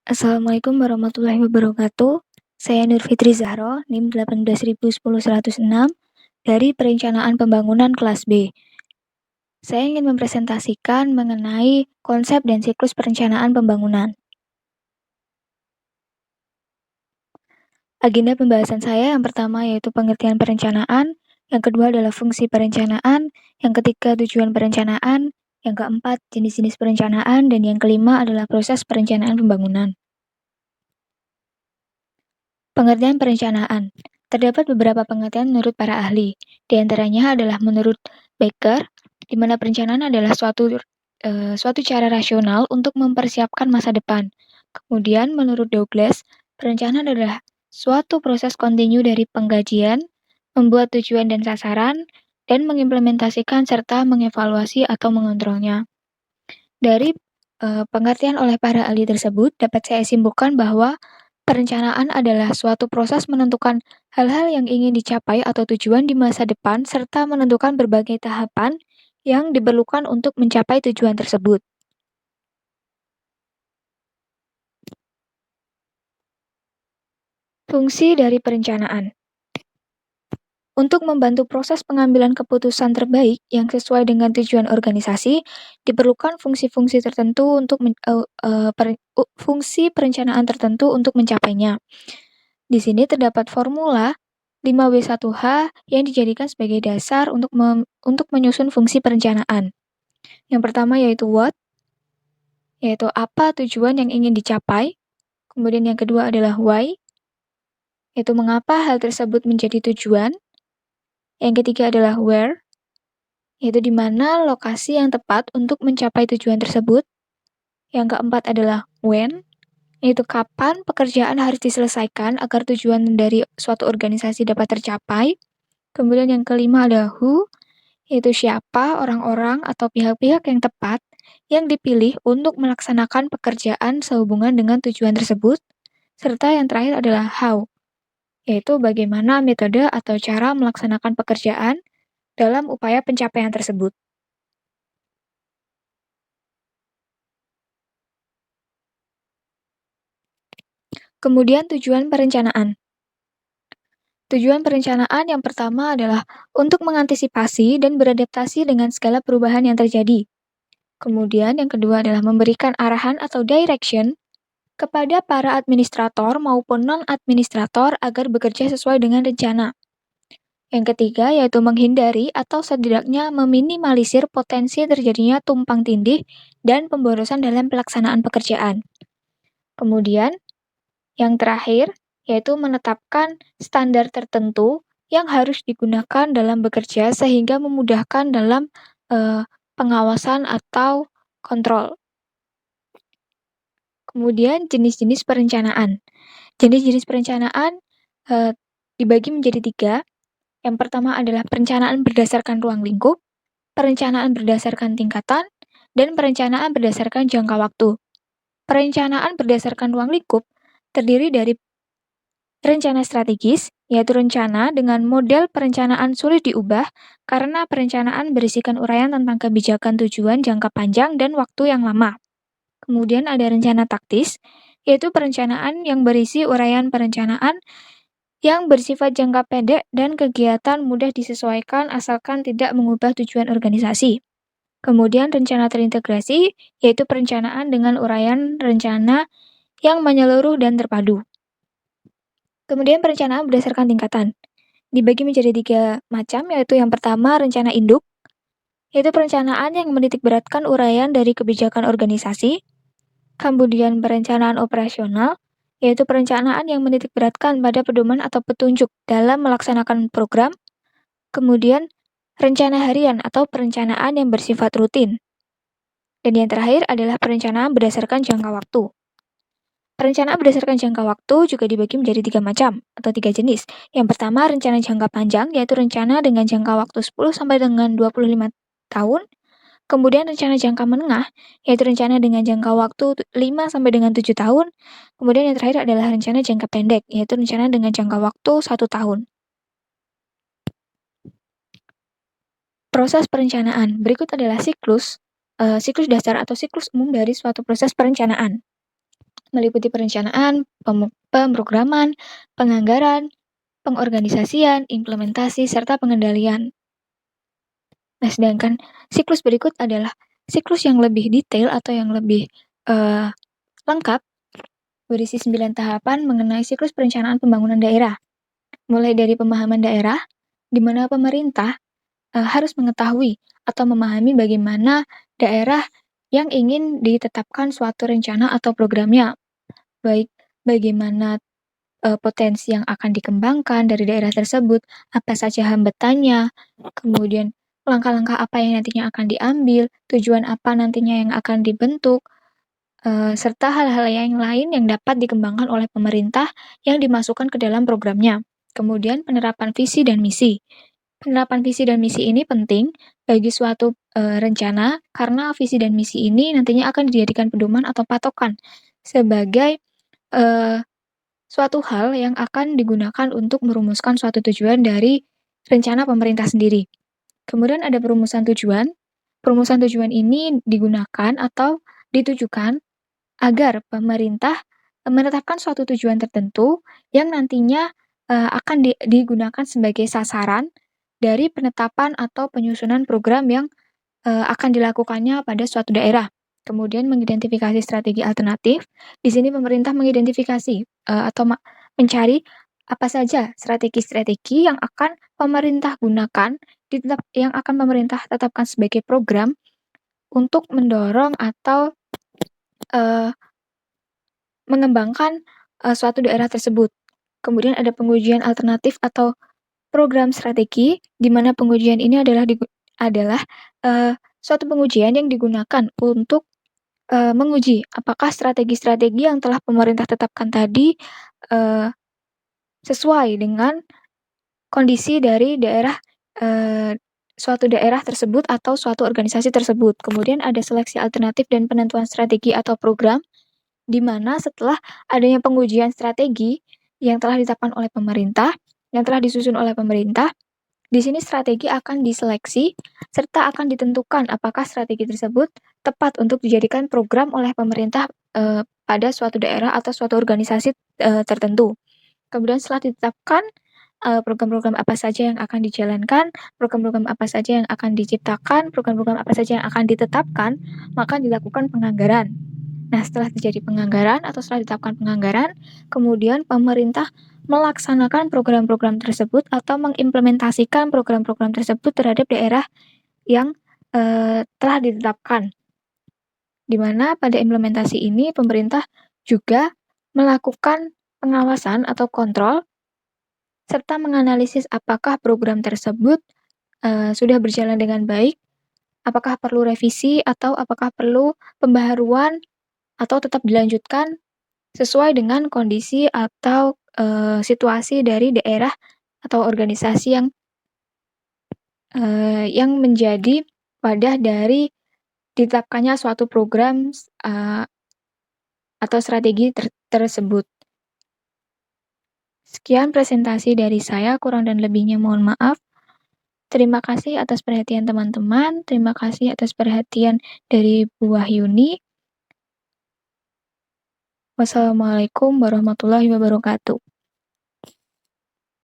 Assalamualaikum warahmatullahi wabarakatuh. Saya Nur Fitri Zahro, NIM 18.10106 dari Perencanaan Pembangunan kelas B. Saya ingin mempresentasikan mengenai konsep dan siklus perencanaan pembangunan. Agenda pembahasan saya yang pertama yaitu pengertian perencanaan, yang kedua adalah fungsi perencanaan, yang ketiga tujuan perencanaan, yang keempat jenis-jenis perencanaan, dan yang kelima adalah proses perencanaan pembangunan. Pengertian perencanaan. Terdapat beberapa pengertian menurut para ahli. Di antaranya adalah menurut Becker, di mana perencanaan adalah suatu cara rasional untuk mempersiapkan masa depan. Kemudian menurut Douglas, perencanaan adalah suatu proses kontinu dari pengkajian, membuat tujuan dan sasaran, dan mengimplementasikan serta mengevaluasi atau mengontrolnya. Dari pengertian oleh para ahli tersebut, dapat saya simpulkan bahwa perencanaan adalah suatu proses menentukan hal-hal yang ingin dicapai atau tujuan di masa depan, serta menentukan berbagai tahapan yang diperlukan untuk mencapai tujuan tersebut. Fungsi dari perencanaan. Untuk membantu proses pengambilan keputusan terbaik yang sesuai dengan tujuan organisasi, diperlukan fungsi-fungsi tertentu untuk fungsi perencanaan tertentu untuk mencapainya. Di sini terdapat formula 5W1H yang dijadikan sebagai dasar untuk menyusun fungsi perencanaan. Yang pertama yaitu what, yaitu apa tujuan yang ingin dicapai. Kemudian yang kedua adalah why, yaitu mengapa hal tersebut menjadi tujuan. Yang ketiga adalah where, yaitu di mana lokasi yang tepat untuk mencapai tujuan tersebut. Yang keempat adalah when, yaitu kapan pekerjaan harus diselesaikan agar tujuan dari suatu organisasi dapat tercapai. Kemudian yang kelima adalah who, yaitu siapa orang-orang atau pihak-pihak yang tepat yang dipilih untuk melaksanakan pekerjaan sehubungan dengan tujuan tersebut. Serta yang terakhir adalah how, yaitu bagaimana metode atau cara melaksanakan pekerjaan dalam upaya pencapaian tersebut. Kemudian tujuan perencanaan. Tujuan perencanaan yang pertama adalah untuk mengantisipasi dan beradaptasi dengan segala perubahan yang terjadi. Kemudian yang kedua adalah memberikan arahan atau direction kepada para administrator maupun non-administrator agar bekerja sesuai dengan rencana. Yang ketiga yaitu menghindari atau setidaknya meminimalisir potensi terjadinya tumpang tindih dan pemborosan dalam pelaksanaan pekerjaan. Kemudian, yang terakhir yaitu menetapkan standar tertentu yang harus digunakan dalam bekerja sehingga memudahkan dalam pengawasan atau kontrol. Kemudian jenis-jenis perencanaan. Jenis-jenis perencanaan dibagi menjadi 3. Yang pertama adalah perencanaan berdasarkan ruang lingkup, perencanaan berdasarkan tingkatan, dan perencanaan berdasarkan jangka waktu. Perencanaan berdasarkan ruang lingkup terdiri dari rencana strategis, yaitu rencana dengan model perencanaan sulit diubah karena perencanaan berisikan uraian tentang kebijakan tujuan jangka panjang dan waktu yang lama. Kemudian ada rencana taktis, yaitu perencanaan yang berisi uraian perencanaan yang bersifat jangka pendek dan kegiatan mudah disesuaikan asalkan tidak mengubah tujuan organisasi. Kemudian rencana terintegrasi, yaitu perencanaan dengan uraian rencana yang menyeluruh dan terpadu. Kemudian perencanaan berdasarkan tingkatan. Dibagi menjadi 3 macam, yaitu yang pertama rencana induk, yaitu perencanaan yang menitikberatkan uraian dari kebijakan organisasi. Kemudian perencanaan operasional, yaitu perencanaan yang menitikberatkan pada pedoman atau petunjuk dalam melaksanakan program. Kemudian rencana harian atau perencanaan yang bersifat rutin. Dan yang terakhir adalah perencanaan berdasarkan jangka waktu. Perencanaan berdasarkan jangka waktu juga dibagi menjadi 3 macam atau 3 jenis. Yang pertama rencana jangka panjang, yaitu rencana dengan jangka waktu 10 sampai dengan 25 tahun. Kemudian rencana jangka menengah, yaitu rencana dengan jangka waktu 5 sampai dengan 7 tahun. Kemudian yang terakhir adalah rencana jangka pendek, yaitu rencana dengan jangka waktu 1 tahun. Proses perencanaan. Berikut adalah siklus dasar atau siklus umum dari suatu proses perencanaan. meliputi perencanaan, pemrograman, penganggaran, pengorganisasian, implementasi, serta pengendalian. Nah, sedangkan siklus berikut adalah siklus yang lebih detail atau yang lebih lengkap, berisi 9 tahapan mengenai siklus perencanaan pembangunan daerah. Mulai dari pemahaman daerah, di mana pemerintah harus mengetahui atau memahami bagaimana daerah yang ingin ditetapkan suatu rencana atau programnya, baik bagaimana potensi yang akan dikembangkan dari daerah tersebut, apa saja hambatannya, kemudian langkah-langkah apa yang nantinya akan diambil, tujuan apa nantinya yang akan dibentuk, serta hal-hal yang lain yang dapat dikembangkan oleh pemerintah yang dimasukkan ke dalam programnya. Kemudian penerapan visi dan misi. Penerapan visi dan misi ini penting bagi suatu rencana karena visi dan misi ini nantinya akan dijadikan pedoman atau patokan sebagai eh, suatu hal yang akan digunakan untuk merumuskan suatu tujuan dari rencana pemerintah sendiri. Kemudian ada perumusan tujuan. Perumusan tujuan ini digunakan atau ditujukan agar pemerintah menetapkan suatu tujuan tertentu yang nantinya akan digunakan sebagai sasaran dari penetapan atau penyusunan program yang akan dilakukannya pada suatu daerah. Kemudian mengidentifikasi strategi alternatif. Di sini pemerintah mengidentifikasi atau mencari apa saja strategi-strategi yang akan pemerintah gunakan, yang akan pemerintah tetapkan sebagai program untuk mendorong atau uh, mengembangkan suatu daerah tersebut. Kemudian ada pengujian alternatif atau program strategi, di mana pengujian ini adalah suatu pengujian yang digunakan untuk menguji apakah strategi-strategi yang telah pemerintah tetapkan tadi uh, sesuai dengan kondisi dari daerah suatu daerah tersebut atau suatu organisasi tersebut. Kemudian ada seleksi alternatif dan penentuan strategi atau program, di mana setelah adanya pengujian strategi yang telah ditetapkan oleh pemerintah, yang telah disusun oleh pemerintah, di sini strategi akan diseleksi, serta akan ditentukan apakah strategi tersebut tepat untuk dijadikan program oleh pemerintah pada suatu daerah atau suatu organisasi tertentu. Kemudian setelah ditetapkan program-program apa saja yang akan dijalankan, program-program apa saja yang akan diciptakan, program-program apa saja yang akan ditetapkan, maka dilakukan penganggaran. Nah, setelah terjadi penganggaran atau setelah ditetapkan penganggaran, kemudian pemerintah melaksanakan program-program tersebut atau mengimplementasikan program-program tersebut terhadap daerah yang telah ditetapkan. Di mana pada implementasi ini pemerintah juga melakukan pengawasan atau kontrol serta menganalisis apakah program tersebut sudah berjalan dengan baik, apakah perlu revisi atau apakah perlu pembaharuan atau tetap dilanjutkan sesuai dengan kondisi atau situasi dari daerah atau organisasi yang menjadi wadah dari ditetapkannya suatu program atau strategi tersebut. Sekian presentasi dari saya, kurang dan lebihnya mohon maaf. Terima kasih atas perhatian teman-teman, terima kasih atas perhatian dari Bu Wahyuni. Wassalamualaikum warahmatullahi wabarakatuh.